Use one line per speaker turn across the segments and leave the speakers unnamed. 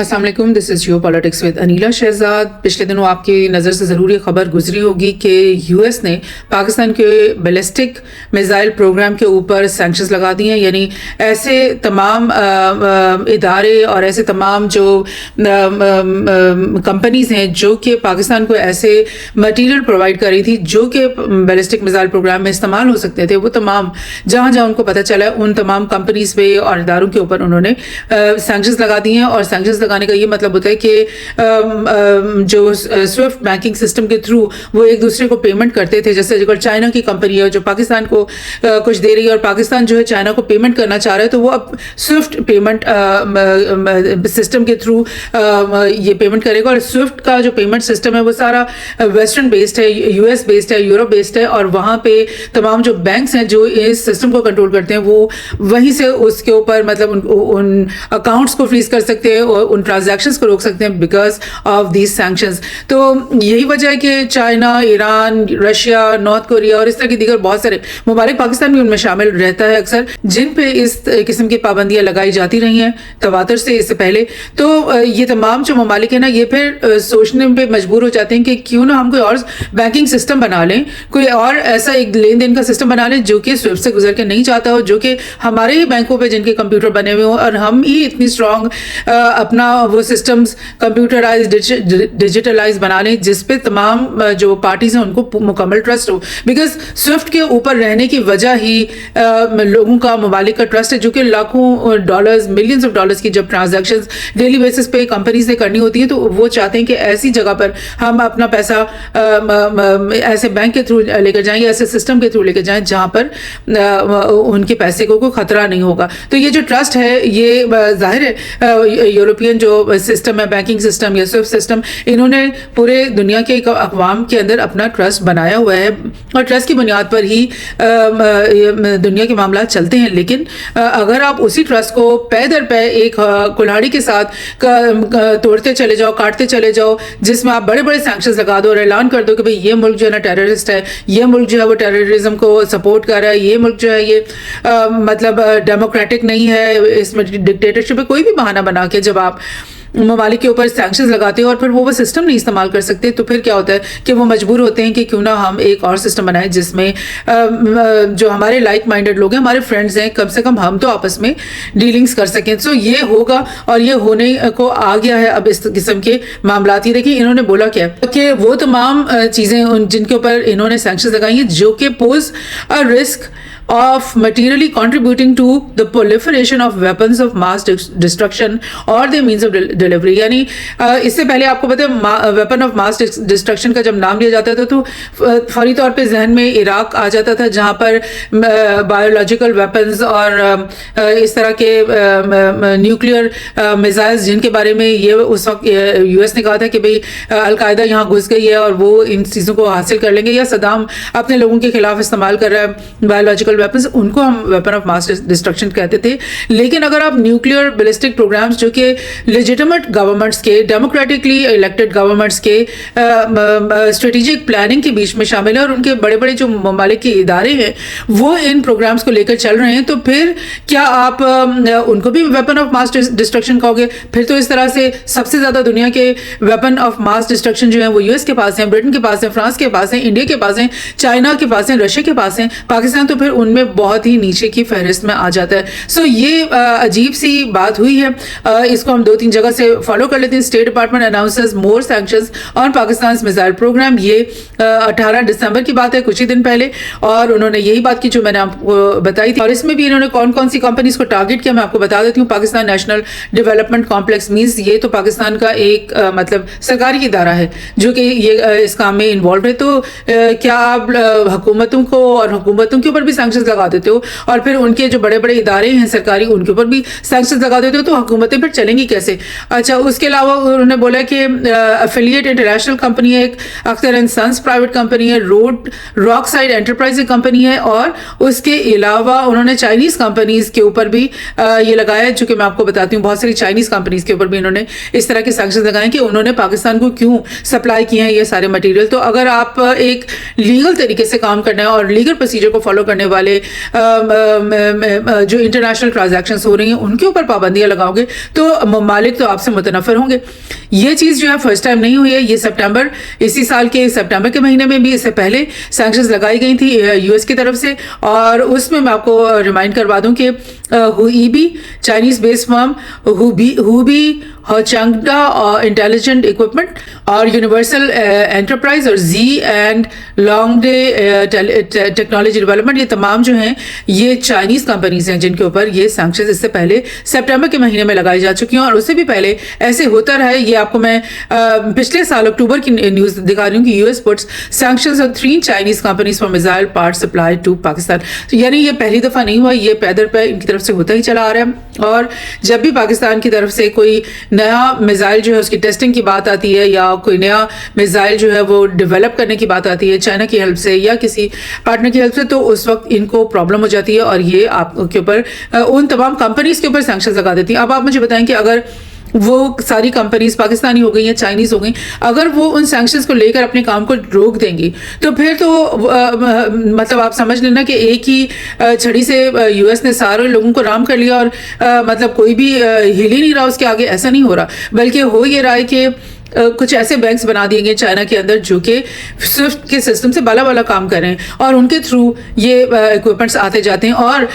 السلام علیکم، دس از Jio politics with Aneela Shahzad. پچھلے دنوں آپ کی نظر سے ضرور یہ خبر گزری ہوگی کہ یو ایس نے پاکستان کے بیلسٹک میزائل پروگرام کے اوپر سینکشنز لگا دی ہیں، یعنی ایسے تمام ادارے اور ایسے تمام جو کمپنیز ہیں جو کہ پاکستان کو ایسے مٹیریل پرووائڈ کر رہی تھی جو کہ بیلسٹک میزائل پروگرام میں استعمال ہو سکتے تھے، وہ تمام جہاں جہاں ان کو پتہ چلا ہے ان تمام کمپنیز پہ اور اداروں کے اوپر انہوں نے سینکشنز لگا دی ہیں۔ اور سینکشنز لگانے کا یہ مطلب ہوتا ہے کہ جو سوئفٹ بینکنگ سسٹم کے تھرو وہ ایک دوسرے کو پیمنٹ کرتے تھے، جیسے اگر چائنا کی کمپنی ہے جو پاکستان کو کچھ دے رہی ہے اور پاکستان جو ہے چائنا کو پیمنٹ کرنا چاہ رہا ہے، تو وہ اب سوئفٹ پیمنٹ سسٹم کے تھرو یہ پیمنٹ کرے گا۔ اور سوئفٹ کا جو پیمنٹ سسٹم ہے وہ سارا ویسٹرن بیسڈ ہے، یو ایس بیسڈ ہے، یورپ بیسڈ ہے، اور وہاں پہ تمام جو بینکس ہیں جو اس سسٹم کو کنٹرول کرتے ہیں وہ وہیں سے اس کے اوپر مطلب ان اکاؤنٹس کو فریز کر سکتے ہیں اور ان ٹرانزیکشنز کو روک سکتے ہیں بیکاز آف دیز سینکشنز۔ تو یہی وجہ ہے کہ China, Iran, Russia, north Korea اور اس طرح کی دیگر بہت سارے ممالک، پاکستان بھی ان میں شامل رہتا ہے اکثر، جن پہ اس قسم کی پابندیاں لگائی جاتی رہی ہیں تواتر سے اس سے پہلے۔ تو یہ تمام جو ممالک ہیں نا، یہ پھر سوچنے پہ مجبور ہو جاتے ہیں کہ کیوں نہ ہم کوئی اور بینکنگ سسٹم بنا لیں، کوئی اور ایسا ایک لین دین کا سسٹم بنا لیں جو کہ سوئفٹ سے گزر کے نہیں چاہتا ہو، جو کہ ہمارے ہی بینکوں پہ جن کے کمپیوٹر بنے ہوئے ہوں اور ہم ہی اتنی اسٹرانگ اپنا وہ سسٹمز کمپیوٹرائز ڈیجیٹلائز بنا لیں جس پہ تمام جو پارٹیز ہیں ان کو مکمل ٹرسٹ ہو۔ بیکاز سوئفٹ کے اوپر رہنے کی وجہ ہی لوگوں کا، ممالک کا ٹرسٹ ہے، جو کہ لاکھوں ڈالرز، ملینز آف ڈالرز کی جب ٹرانزیکشنز ڈیلی بیسس پہ کمپنیز نے کرنی ہوتی ہیں تو وہ چاہتے ہیں کہ ایسی جگہ پر ہم اپنا پیسہ ایسے بینک کے تھرو لے کر جائیں یا ایسے سسٹم کے تھرو لے کر جائیں جہاں پر ان کے پیسے کو کوئی خطرہ نہیں ہوگا۔ تو یہ جو ٹرسٹ ہے، یہ ظاہر ہے یورپین جو سسٹم ہے، بینکنگ سسٹم یا سوئفٹ سسٹم، انہوں نے پورے دنیا کے اقوام کے اندر اپنا ٹرسٹ بنایا ہوا ہے اور ٹرسٹ کی بنیاد پر ہی دنیا کے معاملات چلتے ہیں۔ لیکن اگر آپ اسی ٹرسٹ کو پے در پے ایک کلہاڑی کے ساتھ توڑتے چلے جاؤ، کاٹتے چلے جاؤ، جس میں آپ بڑے بڑے سینکشنز لگا دو اور اعلان کر دو کہ بھئی یہ ملک جو ہے نا ٹیررسٹ ہے، یہ ملک جو ہے وہ ٹیررزم کو سپورٹ کر رہا ہے، یہ ملک جو ہے یہ مطلب ڈیموکریٹک نہیں ہے، اس میں ڈکٹیٹرشپ ہے، کوئی بھی بہانہ بنا کے جب آپ ممالک کے اوپر سینکشنز لگاتے ہیں اور پھر وہ سسٹم نہیں استعمال کر سکتے، تو پھر کیا ہوتا ہے کہ وہ مجبور ہوتے ہیں کہ کیوں نہ ہم ایک اور سسٹم بنائیں جس میں جو ہمارے لائک مائنڈڈ لوگ ہیں، ہمارے فرینڈز ہیں، کم سے کم ہم تو آپس میں ڈیلنگز کر سکیں۔ سو یہ ہوگا اور یہ ہونے کو آ گیا ہے اب اس قسم کے معاملات ہی۔ دیکھیں انہوں نے بولا کیا کہ وہ تمام چیزیں جن کے اوپر انہوں نے سینکشنز لگائی ہیں جو کہ pose a risk of materially contributing to the proliferation of weapons of mass destruction or their means of delivery۔ یعنی اس سے پہلے آپ کو پتہ ہے ویپن آف ماس ڈسٹرکشن کا جب نام لیا جاتا تھا تو فوری طور پہ ذہن میں عراق آ جاتا تھا، جہاں پر بایولوجیکل ویپنز اور اس طرح کے نیوکلیئر میزائلز جن کے بارے میں یہ اس وقت یو ایس نے کہا تھا کہ بھئی القاعدہ یہاں گھس گئی ہے اور وہ ان چیزوں کو حاصل کر لیں گے، یا صدام اپنے لوگوں کے خلاف استعمال کر رہا ہے بایولوجیکل ویپنز، ان کو ہم ویپن آف ماس ڈسٹرکشن کہتے تھے۔ لیکن اگر آپ نیوکلیئر بیلسٹک پروگرامز جو کہ لیجیٹمیٹ گورنمنٹس کے، ڈیموکریٹکلی الیکٹڈ گورنمنٹس کے اسٹریٹجک پلاننگ کے بیچ میں شامل ہیں اور ان کے بڑے بڑے جو ممالک کے ادارے ہیں وہ ان پروگرامز کو لے کر چل رہے ہیں، تو پھر کیا آپ ان کو بھی ویپن آف ماس ڈسٹرکشن کہو گے؟ پھر تو اس طرح سے سب سے زیادہ دنیا کے ویپن آف ماس ڈسٹرکشن جو ہیں وہ یو ایس کے پاس ہیں، برٹن کے پاس ہیں، فرانس کے پاس ہیں، انڈیا کے پاس ہیں، چائنا کے پاس ہیں، رشیا کے پاس ہیں، پاکستان تو پھر ان میں بہت ہی نیچے کی فہرست میں آ جاتا ہے۔ سو یہ عجیب سی بات ہوئی ہے، اس کو ہم 2-3 جگہ سے فالو کر لیتے ہیں۔ اسٹیٹ ڈپارٹمنٹ اناؤنسز مور سینکشنز آن پاکستان میزائل پروگرام، یہ 18 دسمبر کی بات ہے، کچھ ہی دن پہلے، اور انہوں نے یہی بات کی جو میں نے آپ کو بتائی تھی۔ اور اس میں بھی انہوں نے کون کون سی کمپنیز کو ٹارگٹ کیا میں آپ کو بتا دیتی ہوں۔ Pakistan national development complex means یہ تو پاکستان کا ایک مطلب سرکاری ادارہ ہے جو کہ یہ اس کام میں انوالوڈ ہے۔ تو کیا آپ حکومتوں کو اور حکومتوں کے اوپر بھی سینکشنز لگا دیتے ہو اور پھر ان کے جو بڑے بڑے ادارے ہیں سرکاری ان کے اوپر بھی سینکشنز لگا دیتے ہو، تو حکومتیں پھر چلیں گی کیسے؟ اچھا، اس کے علاوہ انہوں نے بولا کہ افیلیٹ انٹرنیشنل کمپنی ہے، ایک Akhtar and since private company ہے، راک سائڈ انٹرپرائز کمپنی ہے، اور اس کے علاوہ انہوں نے چائنیز کمپنیز کے اوپر بھی یہ لگایا ہے، جو کہ میں آپ کو بتاتی ہوں، بہت ساری چائنیز کمپنیز کے اوپر بھی انہوں نے اس طرح کے سینکشنز لگائے ہیں کہ انہوں نے پاکستان کو کیوں سپلائی کیے ہیں یہ سارے مٹیریل۔ تو اگر آپ ایک لیگل طریقے سے کام کرنا ہے اور لیگل پروسیجر کو فالو کرنے والے वाले जो इंटरनेशनल ट्रांजैक्शंस हो रही हैं उनके ऊपर पाबंदियां लगाओगे तो ममालिक तो आपसे मुतनफ़र होंगे। ये चीज़ जो है फर्स्ट टाइम नहीं हुई है, ये इसी साल के सितंबर के महीने में भी इससे पहले सैंक्शंस लगाई गई थी यूएस की तरफ से। और उसमें मैं आपको रिमाइंड करवा दूं कि Hubei Chinese based firm Hubei Changda intelligent equipment और यूनिवर्सल एंटरप्राइज और जी and long day technology development, ये तमाम जो हैं ये चाइनीज़ कंपनीज हैं जिनके ऊपर ये सैंक्शंस इससे पहले सितंबर के महीने में लगाई जा चुकी हैं। और उससे भी पहले ऐसे होता रहा है। ये आपको मैं पिछले साल अक्टूबर की न्यूज़ दिखा रही हूँ कि US puts sanctions on 3 Chinese companies for missile part supply to Pakistan. तो यानी ये पहली दफ़ा नहीं हुआ, ये पैदर पे इनकी तरफ से होता ही चला आ रहा है। और जब भी पाकिस्तान की तरफ से कोई नया मिसाइल जो है उसकी टेस्टिंग की बात आती है या कोई नया मिसाइल जो है वो डेवलप करने की बात आती है चाइना की हेल्प से या किसी पार्टनर की हेल्प से, तो उस वक्त इनको प्रॉब्लम हो जाती है और ये आपके ऊपर उन तमाम कंपनीज के ऊपर सैंक्शन लगा देती है। अब आप मुझे बताएं कि अगर वो सारी कंपनीज पाकिस्तानी हो गई या चाइनीज़ हो गई, अगर वो उन सैंक्शंस को लेकर अपने काम को रोक देंगी तो फिर तो मतलब आप समझ लेना कि एक ही छड़ी से यूएस ने सारे लोगों को राम कर लिया और मतलब कोई भी हिल ही नहीं रहा उसके आगे। ऐसा नहीं हो रहा, बल्कि हो ये रहा है कि कुछ ऐसे बैंक्स बना दिए गए चाइना के अंदर जो कि स्विफ्ट के सिस्टम से बाला बाला काम कर रहे हैं और उनके थ्रू ये इक्विपमेंट्स आते जाते हैं और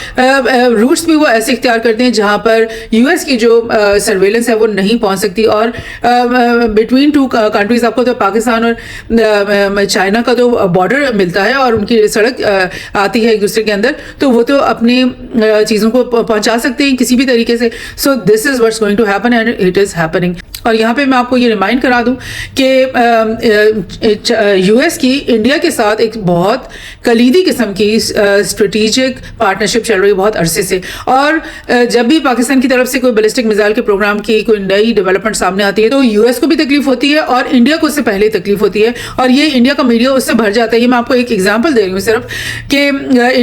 रूट्स भी वो ऐसे इख्तियार करते हैं जहां पर यूएस की जो सर्वेलेंस है वो नहीं पहुंच सकती। और बिटवीन टू कंट्रीज आपको तो पाकिस्तान और चाइना का तो बॉर्डर मिलता है और उनकी सड़क आती है एक दूसरे के अंदर, तो वो तो अपनी चीज़ों को पहुंचा सकते हैं किसी भी तरीके से। So this is what's going to happen and it is happening. और यहाँ पे मैं आपको ये रिमाइंड करा दूं कि यूएस की इंडिया के साथ एक बहुत कलीदी किस्म की स्ट्रेटेजिक पार्टनरशिप चल रही है बहुत अरसे से। और जब भी पाकिस्तान की तरफ से कोई बैलिस्टिक मिसाइल के प्रोग्राम की कोई नई डेवलपमेंट सामने आती है तो यूएस को भी तकलीफ होती है और इंडिया को उससे पहले तकलीफ होती है और ये इंडिया का मीडिया उससे भर जाता है। ये मैं आपको एक एग्जाम्पल दे रही हूँ सिर्फ कि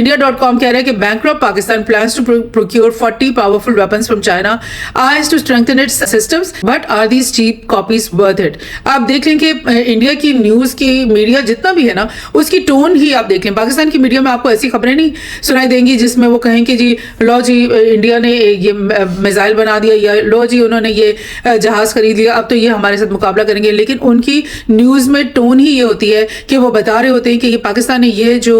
India.com कह रहा है कि bankrupt Pakistan plans to procure 40 powerful weapons from China eyes to strengthen its systems but are these cheap copies worth it। आप देख लें कि इंडिया की न्यूज़ की मीडिया जितना भी है ना उसकी टोन ही आप देख लें। पाकिस्तान की मीडिया में आपको ऐसी खबरें नहीं सुनाई देंगी जिसमें वो कहें कि जी लो जी इंडिया ने ये मिसाइल बना दिया या लो जी उन्होंने ये जहाज़ खरीद लिया अब तो ये हमारे साथ मुकाबला करेंगे। लेकिन उनकी न्यूज़ में टोन ही ये होती है कि वो बता रहे होते हैं कि ये पाकिस्तान ने ये जो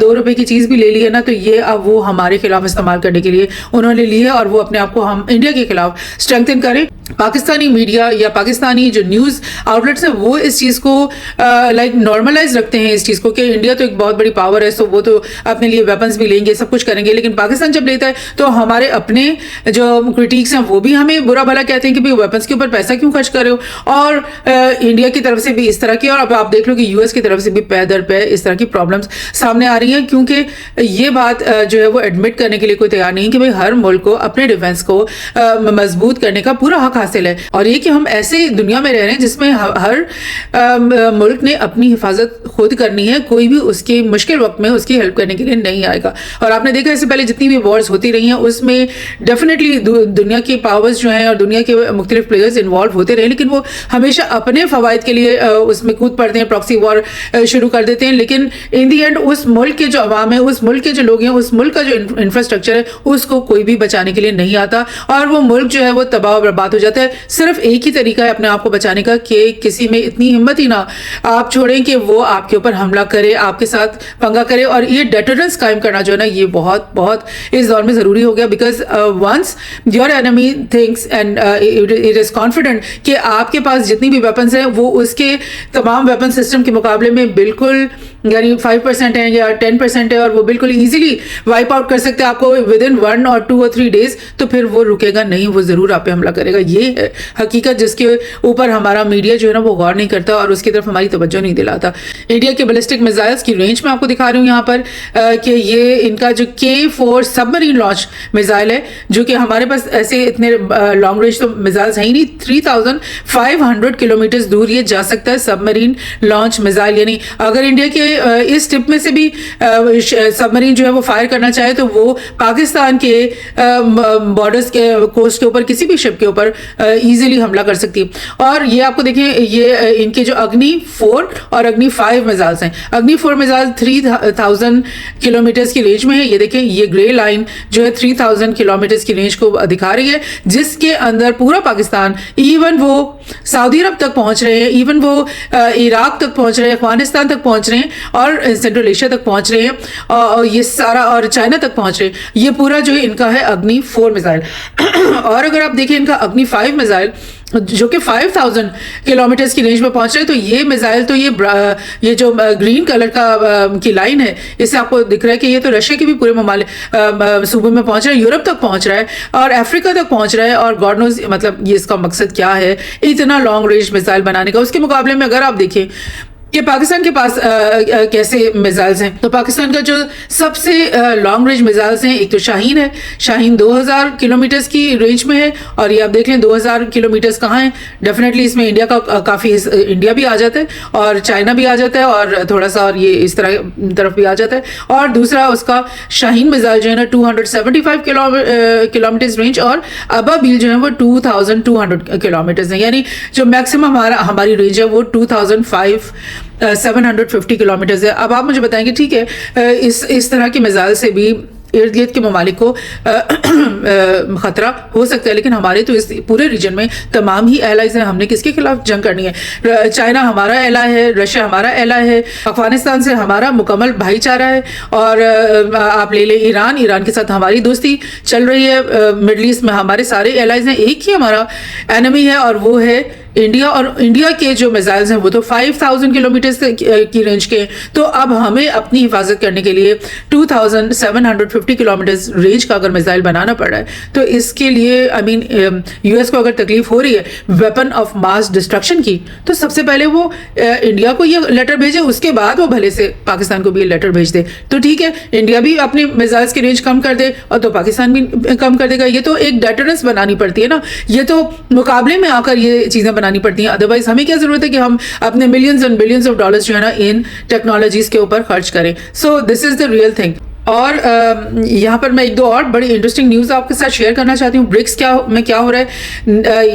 2 रुपए की चीज़ भी ले ली है ना तो ये अब वो हमारे खिलाफ इस्तेमाल करने के लिए उन्होंने ली है और वो अपने आप को हम इंडिया के खिलाफ स्ट्रेंथन करें। पाकिस्तानी मीडिया या पाकिस्तानी जो न्यूज़ आउटलेट्स हैं वो इस चीज़ को लाइक नॉर्मलाइज रखते हैं इस चीज़ को कि इंडिया तो एक बहुत बड़ी पावर है, सो वो तो अपने लिए वेपन्स भी लेंगे सब कुछ करेंगे। लेकिन पाकिस्तान जब लेता है तो हमारे अपने जो क्रिटिक्स हैं वो भी हमें बुरा भला कहते हैं कि भाई वेपन्स के ऊपर पैसा क्यों खर्च कर रहे हो। और इंडिया की तरफ से भी इस तरह की और अब आप देख लो कि यूएस की तरफ से भी पै दर पे इस तरह की प्रॉब्लम्स सामने आ रही हैं क्योंकि ये बात जो है वो एडमिट करने के लिए कोई तैयार नहीं कि भाई हर मुल्क को अपने डिफेंस को मजबूत करने का पूरा हक हासिल है। और ये कि हम ऐसे दुनिया में रह रहे हैं जिसमें हर मुल्क ने अपनी हिफाजत खुद करनी है, कोई भी उसके मुश्किल वक्त में उसकी हेल्प करने के लिए नहीं आएगा। और आपने देखा इससे पहले जितनी भी वॉर्स होती रही हैं उसमें डेफिनेटली दुनिया की पावर्स जो हैं और दुनिया के मुख्तलिफ प्लेयर्स इन्वॉल्व होते रहे, लेकिन वो हमेशा अपने फवायद के लिए उसमें कूद पड़ते हैं, प्रॉक्सी वॉर शुरू कर देते हैं। लेकिन इन दी एंड उस मुल्क के जो अवाम है, उस मुल्क के जो लोग हैं, उस मुल्क का जो इंफ्रास्ट्रक्चर है उसको कोई भी बचाने के लिए नहीं आता और वो मुल्क जो है वो तबाह बर्बाद हो जाता है। सिर्फ एक ही तरीका है अपने आप को बचाने का कि किसी में इतनी हिम्मत ही ना आप छोड़ें कि वो आपके ऊपर हमला करे, आपके साथ पंगा करे। और ये डेटरेंस कायम करना जो है ना ये बहुत बहुत इस दौर में ज़रूरी हो गया because once your enemy thinks and it is confident कि आपके पास जितनी भी वेपन्स हैं वो उसके तमाम वेपन सिस्टम के मुकाबले में बिल्कुल यानी 5% है या 10% है और वो बिल्कुल इजीली वाइप आउट कर सकते हैं आपको विद इन 1 और 2 और 3 डेज, तो फिर वो रुकेगा नहीं, वो ज़रूर आप पे हमला करेगा। ये है हकीकत जिसके ऊपर हमारा मीडिया जो है ना वो गौर नहीं करता और उसकी तरफ हमारी तवज्जो नहीं दिलाता। इंडिया के बैलिस्टिक मिसाइल्स की रेंज में आपको दिखा रही हूँ यहाँ पर कि ये इनका जो K4 सबमरीन लॉन्च मिसाइल है जो कि हमारे पास ऐसे इतने लॉन्ग रेंज तो मिसाइल्स है ही नहीं, 3500 किलोमीटर दूर ये जा सकता है सबमरीन लॉन्च मिसाइल। यानी अगर इंडिया के इस टिप में से भी सबमरीन जो है वो फायर करना चाहे तो वो पाकिस्तान के बॉर्डर्स के कोस्ट के ऊपर किसी भी शिप के ऊपर इजीली हमला कर सकती है। और ये आपको देखें ये इनके जो अग्नि 4 और अग्नि 5 5 मिसाइल्स हैं। अग्नि 4 मिसाइल 3000 किलोमीटर्स की रेंज में है। ये देखें, ये ग्रे लाइन जो है 3000 किलोमीटर्स की रेंज को दिखा रही है, जिसके अंदर पूरा पाकिस्तान, इवन वो सऊदी अरब तक पहुंच रहे हैं, इवन वो इराक तक पहुंच रहे हैं, अफगानिस्तान तक पहुंच रहे हैं और सेंट्रल एशिया तक पहुंच रहे हैं, और ये सारा, और चाइना तक पहुंच रहे हैं। ये पूरा जो है इनका है अग्नि 4 मिसाइल। और अगर आप देखें इनका अग्नि 5 मिसाइल जो कि 5000 किलोमीटर्स की रेंज में पहुंच रहे हैं, तो ये मिसाइल तो ये जो ग्रीन कलर का की लाइन है, इससे आपको दिख रहा है कि ये तो रशिया के भी पूरे ममालिक सूबे में पहुंच रहा है, यूरोप तक पहुंच रहा है और अफ्रीका तक पहुंच रहा है। और गॉड नोज मतलब ये इसका मकसद क्या है इतना लॉन्ग रेंज मिसाइल बनाने का। उसके मुकाबले में अगर आप देखें कि पाकिस्तान के पास कैसे मिसाइल्स हैं, तो पाकिस्तान का जो सबसे लॉन्ग रेंज मिसाइल्स हैं, एक तो शाहीन है। शाहीन 2000 किलोमीटर्स की रेंज में है, और ये आप देख लें 2000 किलोमीटर्स कहाँ है। डेफिनेटली इसमें इंडिया का काफ़ी, इंडिया भी आ जाता है और चाइना भी आ जाता है और थोड़ा सा और ये इस तरफ भी आ जाता है। और दूसरा उसका शाहीन मिसाइल जो है ना 275 किलोमीटर्स रेंज, और अबाबील जो है वो 2200 किलोमीटर्स है। यानी जो मैक्सिमम हमारी रेंज है वो 750 किलोमीटर्स है। अब आप मुझे बताएंगे, ठीक है, इस तरह की मिसाइल से भी इर्द गिर्द के ममालिक को खतरा हो सकता है, लेकिन हमारे तो इस पूरे रीजन में तमाम ही एलाइज हैं। हमने किसके खिलाफ जंग करनी है? चाइना हमारा एला है, रशिया हमारा एला है, अफगानिस्तान से हमारा मुकम्मल भाईचारा है, और आप ले लें ईरान के साथ हमारी दोस्ती चल रही है। मिडल ईस्ट में हमारे सारे एलाइज हैं, एक ही हमारा एनिमी है और वो है इंडिया। और इंडिया के जो मिसाइल्स हैं वो तो 5000 किलोमीटर की रेंज के हैं। तो अब हमें अपनी हिफाजत करने के लिए 2750 किलोमीटर रेंज का अगर मिसाइल बनाना पड़ रहा है, तो इसके लिए आई मीन यूएस को अगर तकलीफ हो रही है वेपन ऑफ मास डिस्ट्रक्शन की, तो सबसे पहले वो इंडिया को ये लेटर भेजे, उसके बाद वो भले से पाकिस्तान को भी ये लेटर भेज दे। तो ठीक है, इंडिया भी अपनी मिसाइल्स की रेंज कम कर दे और तो पाकिस्तान भी कम कर देगा। ये तो एक डेटरेंस बनानी पड़ती है ना, ये तो मुकाबले में आकर ये चीज़ें बनानी पड़ती हैं। अदरवाइज हमें क्या जरूरत है कि हम अपने millions and billions of dollars जो है ना इन टेक्नोलॉजीज के ऊपर खर्च करें। So this is the real thing. और यहाँ पर मैं एक दो और बड़ी इंटरेस्टिंग न्यूज़ आपके साथ शेयर करना चाहती हूँ। ब्रिक्स क्या हो रहा है,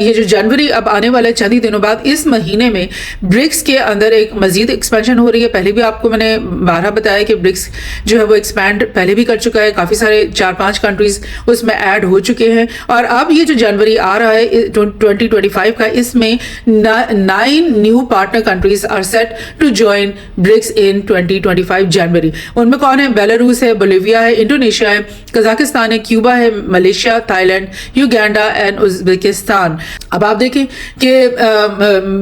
ये जो जनवरी अब आने वाला है चंद ही दिनों बाद, इस महीने में ब्रिक्स के अंदर एक मजीद एक्सपेंशन हो रही है। पहले भी आपको मैंने बारहा बताया कि ब्रिक्स जो है वो एक्सपैंड पहले भी कर चुका है, काफ़ी सारे 4-5 कंट्रीज उसमें ऐड हो चुके हैं। और अब ये जो जनवरी आ रहा है 2025 का, इसमें 9 new partner countries are set to join BRICS in 2025 January. उनमें कौन है? बेलारूस है, बोलिविया है, इंडोनेशिया है, कजाकिस्तान है, क्यूबा है, Malaysia, Thailand, Uganda and Uzbekistan. अब आप देखें कि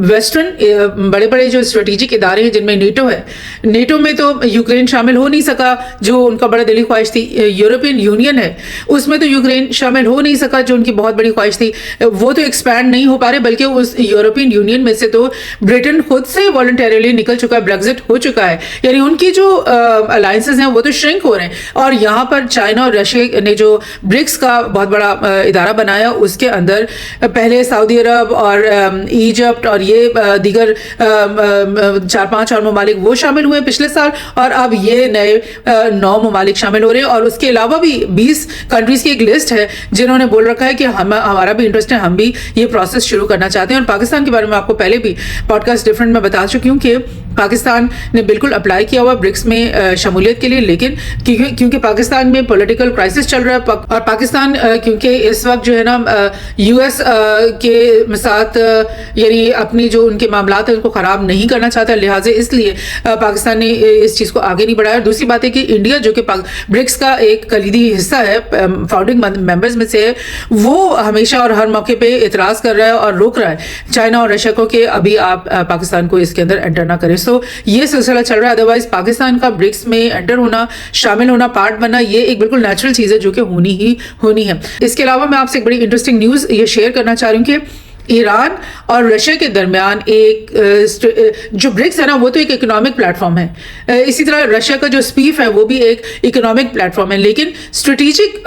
वेस्टर्न बड़े बड़े जो स्ट्रेटेजिक इदारे हैं जिनमें नेटो है, नेटो में तो यूक्रेन शामिल हो नहीं सका जो उनका बड़ा दिली ख्वाहिश थी। यूरोपियन यूनियन है, उसमें तो यूक्रेन शामिल हो नहीं सका जो उनकी बहुत बड़ी ख्वाहिश थी। वो तो एक्सपैंड नहीं हो पा रहे, बल्कि उस यूरोपियन यूनियन में से तो ब्रिटेन खुद से वॉलंटरीली निकल चुका है, ब्रेक्जिट हो चुका है। यानी उनकी जो अलायंसेस हैं वो तो श्रिंक हो रहे हैं। और यहाँ पर चाइना और रशिया ने जो ब्रिक्स का बहुत बड़ा इदारा बनाया, उसके अंदर पहले सऊदी अरब और इजिप्ट और ये दीगर 4-5 और ममालिक वो शामिल हुए पिछले साल, और अब ये नए 9 ममालिक शामिल हो रहे हैं। और उसके अलावा भी 20 कंट्रीज की एक लिस्ट है जिन्होंने बोल रखा है कि हमारा भी इंटरेस्ट है, हम भी ये प्रोसेस शुरू करना चाहते हैं। और पाकिस्तान के बारे में आपको पहले भी पॉडकास्ट डिफरेंट में बता चुकी हूँ कि पाकिस्तान ने बिल्कुल अप्लाई किया हुआ ब्रिक्स में शमूलियत के लिए, लेकिन क्योंकि पाकिस्तान में पॉलिटिकल क्राइसिस चल रहा है और पाकिस्तान क्योंकि इस वक्त जो है ना यूएस के साथ यानी अपनी जो उनके मामलात हैं उनको ख़राब नहीं करना चाहता, लिहाजा इसलिए पाकिस्तान ने इस चीज़ को आगे नहीं बढ़ाया। दूसरी बात है कि इंडिया जो कि ब्रिक्स का एक कलीदी हिस्सा है, फाउंडिंग मेंबर्स में से है, वो हमेशा और हर मौके पे इतराज़ कर रहा है और रोक रहा है चाइना और रशिया को कि अभी आप पाकिस्तान को इसके अंदर एंटर ना करें। सो ये सिलसिला चल रहा है। अदरवाइज पाकिस्तान का ब्रिक्स में एंटर होना, शामिल होना, पार्ट बनना, ये एक बिल्कुल नेचुरल चीज़ है जो कि होनी है। इसके अलावा मैं आपसे एक बड़ी इंटरेस्टिंग न्यूज़ ये शेयर करना चाह रही हूँ कि ईरान और रशिया के दरमियान एक जो ब्रिक्स है ना वो तो एक इकोनॉमिक प्लेटफॉर्म है, इसी तरह रशिया का जो स्पीफ है वो भी एक इकोनॉमिक प्लेटफॉर्म है, लेकिन स्ट्रेटेजिक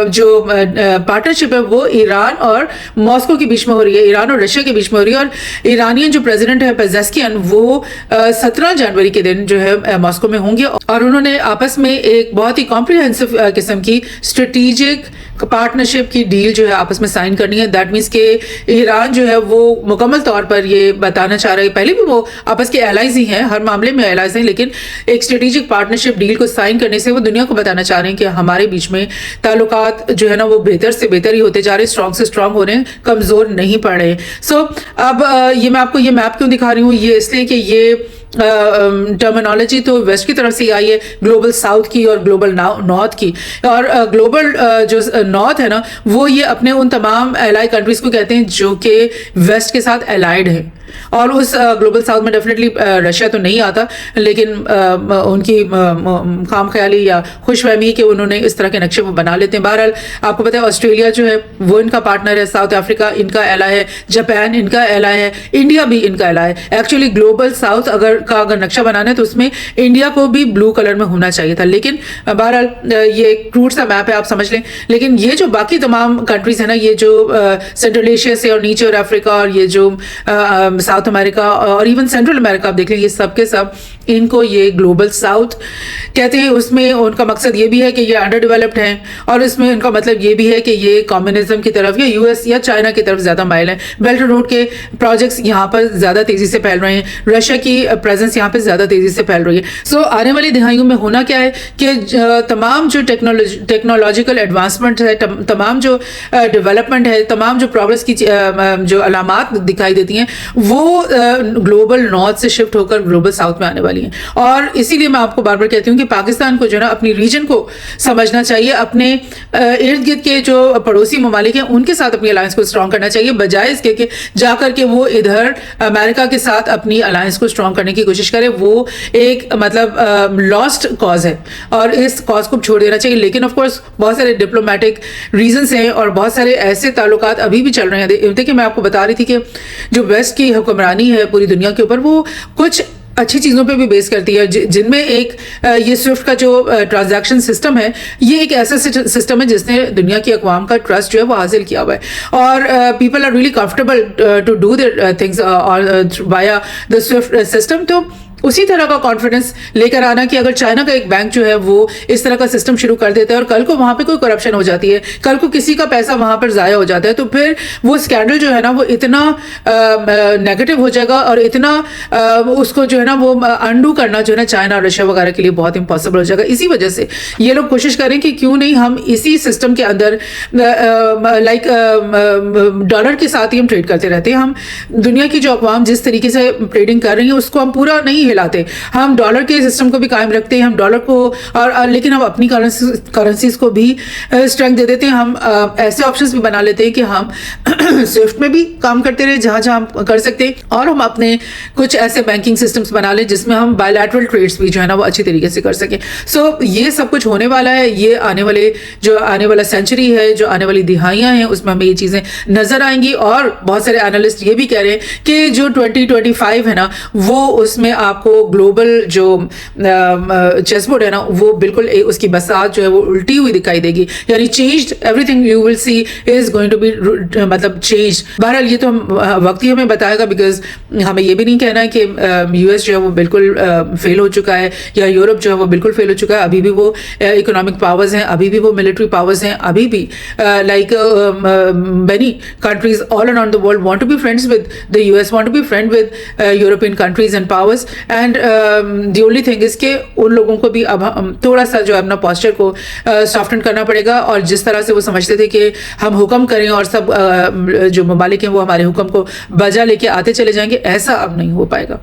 जो पार्टनरशिप है वो ईरान और मॉस्को के बीच में हो रही है, ईरान और रशिया के बीच में हो रही है। और ईरानियन जो प्रेसिडेंट है पेजेस्कियन, वो 17 जनवरी के दिन जो है मॉस्को में होंगे और उन्होंने आपस में एक बहुत ही कॉम्प्रिहेंसिव किस्म की स्ट्रेटेजिक پارٹنرشپ کی ڈیل جو ہے آپس میں سائن کرنی ہے. دیٹ مینس کہ ایران جو ہے وہ مکمل طور پر یہ بتانا چاہ رہا ہے, پہلے بھی وہ آپس کے الائز ہی ہیں, ہر معاملے میں الائز ہیں, لیکن ایک اسٹریٹجک پارٹنرشپ ڈیل کو سائن کرنے سے وہ دنیا کو بتانا چاہ رہے ہیں کہ ہمارے بیچ میں تعلقات جو ہے نا وہ بہتر سے بہتر ہی ہوتے جا رہے ہیں, اسٹرانگ سے اسٹرانگ ہو رہے ہیں, کمزور نہیں پڑ رہے ہیں. سو اب یہ میں آپ کو یہ میپ کیوں دکھا رہی ہوں, یہ اس لیے کہ یہ ٹرمینالوجی تو ویسٹ کی طرف سے آئی ہے, گلوبل ساؤتھ کی اور گلوبل نارتھ کی. اور گلوبل جو نارتھ ہے نا وہ یہ اپنے ان تمام الائی کنٹریز کو کہتے ہیں جو کہ ویسٹ کے ساتھ الائڈ ہیں, اور اس گلوبل ساؤتھ میں ڈیفینیٹلی رشیا تو نہیں آتا, لیکن ان کی خام خیالی یا خوش فہمی کہ انہوں نے اس طرح کے نقشے وہ بنا لیتے ہیں. بہرحال آپ کو پتہ ہے آسٹریلیا جو ہے وہ ان کا پارٹنر ہے, ساؤتھ افریقہ ان کا ایلائی ہے, جاپان ان کا ایلائی ہے, انڈیا بھی ان کا ایلائی ہے. ایکچولی گلوبل ساؤتھ اگر نقشہ بنانا ہے تو اس میں انڈیا کو بھی بلو کلر میں ہونا چاہیے تھا, لیکن بہرحال یہ ایک کروڈ سا میپ ہے, آپ سمجھ لیں. لیکن یہ جو باقی تمام کنٹریز ہیں نا, یہ جو سینٹرل ایشیا سے اور نیچے اور افریقہ اور یہ جو ساؤتھ امریکہ اور ایون سینٹرل امریکہ آپ دیکھ لیں, یہ سب کے سب ان کو یہ گلوبل ساؤتھ کہتے ہیں. اس میں ان کا مقصد یہ بھی ہے کہ یہ انڈر ڈیولپڈ ہیں, اور اس میں ان کا مطلب یہ بھی ہے کہ یہ کمیونزم کی طرف یا یو ایس یا چائنا کی طرف زیادہ مائل ہیں. بیلٹ اینڈ روڈ کے پروجیکٹس یہاں پر زیادہ تیزی سے پھیل رہے ہیں, رشیا کی پریزنس یہاں پہ زیادہ تیزی سے پھیل رہی ہے. سو آنے والی دہائیوں میں ہونا کیا ہے کہ تمام جو ٹیکنالوجیکل ایڈوانسمنٹ ہے, تمام جو ڈیولپمنٹ ہے, تمام جو پروگرس کی جو علامات دکھائی دیتی ہیں وہ گلوبل نارتھ سے شفٹ ہو کر گلوبل ساؤتھ میں آنے والی ہیں. اور اسی لیے میں آپ کو بار بار کہتی ہوں کہ پاکستان کو جو ہے نا اپنی ریجن کو سمجھنا چاہیے, اپنے ارد گرد کے جو پڑوسی ممالک ہیں ان کے ساتھ اپنی الائنس کو اسٹرانگ کرنا چاہیے, بجائے اس کے کہ جا کر کے وہ ادھر امریکہ کے ساتھ اپنی الائنس کو اسٹرانگ کرنے کی کوشش کرے. وہ ایک مطلب لاسٹ کاز ہے اور اس کاز کو چھوڑ دینا چاہیے. لیکن آف کورس بہت سارے ڈپلومیٹک ریزنس ہیں اور بہت سارے ایسے تعلقات ابھی بھی چل رہے ہیں. دیکھیں میں آپ کو بتا رہی تھی کہ جو ویسٹ کی حکمرانی ہے پوری دنیا کے اوپر وہ کچھ اچھی چیزوں پہ بھی بیس کرتی ہے, جن میں ایک یہ سوئفٹ کا جو ٹرانزیکشن سسٹم ہے یہ ایک ایسا سسٹم ہے جس نے دنیا کی اقوام کا ٹرسٹ جو ہے وہ حاصل کیا ہوا ہے, اور people are really comfortable to do their things via the SWIFT system. تو اسی طرح کا کانفیڈنس لے کر آنا کہ اگر چائنا کا ایک بینک جو ہے وہ اس طرح کا سسٹم شروع کر دیتا ہے اور کل کو وہاں پہ کوئی کرپشن ہو جاتی ہے, کل کو کسی کا پیسہ وہاں پر ضائع ہو جاتا ہے, تو پھر وہ اسکینڈل جو ہے نا وہ اتنا نیگیٹو ہو جائے گا اور اتنا اس کو جو ہے نا وہ انڈو کرنا جو ہے نا چائنا اور رشیا وغیرہ کے لیے بہت امپاسبل ہو جائے گا. اسی وجہ سے یہ لوگ کوشش کریں کہ کیوں نہیں ہم اسی سسٹم کے اندر لائک ڈالر کے ساتھ ہی ہم ٹریڈ کرتے رہتے ہیں. ہم دنیا کی جو اقوام جس طریقے سے ٹریڈنگ کر رہی ہیں اس کو ہم پورا نہیں ہلاتے, ہم ڈالر کے سسٹم کو بھی قائم رکھتے ہیں, ہم ڈالر کو اور لیکن ہم اپنی کرنسیز کو بھی اسٹرینتھ دے دیتے ہیں. ہم ایسے آپشنز بھی بنا لیتے ہیں کہ ہم سوئفٹ میں بھی کام کرتے رہے جہاں جہاں ہم کر سکتے ہیں, اور ہم اپنے کچھ ایسے بینکنگ سسٹمز بنا لیں جس میں ہم بائیلیٹرل ٹریڈس بھی جو ہے نا وہ اچھی طریقے سے کر سکیں. سو یہ سب کچھ ہونے والا ہے, یہ آنے والا سینچری ہے, جو آنے والی دہائیاں ہیں اس میں ہمیں یہ چیزیں نظر آئیں گی. اور بہت سارے اینالسٹ یہ بھی کہہ رہے ہیں کہ جو 2025 ہے نا وہ اس میں آپ کو گلوبل جو چیس بورڈ ہے نا وہ بالکل اس کی بساط جو ہے وہ الٹی ہوئی دکھائی دے گی, یعنی changed everything you will see is going to be مطلب چینج. بہرحال یہ تو وقت ہی ہمیں بتائے گا, بیکاز ہمیں یہ بھی نہیں کہنا ہے کہ یو ایس جو ہے وہ بالکل فیل ہو چکا ہے یا یورپ جو ہے وہ بالکل فیل ہو چکا ہے. ابھی بھی وہ اکنامک پاورز ہیں, ابھی بھی وہ ملٹری پاورز ہیں, ابھی بھی like many countries all around the world want to be friends with the US, want to be friend with European countries and powers. And the only thing is کہ ان لوگوں کو بھی اب تھوڑا سا جو ہے اپنا پاسچر کو سافٹن کرنا پڑے گا, اور جس طرح سے وہ سمجھتے تھے کہ ہم حکم کریں اور سب جو ممالک ہیں وہ ہمارے حکم کو بجا لے کے آتے چلے جائیں گے, ایسا اب نہیں ہو پائے گا.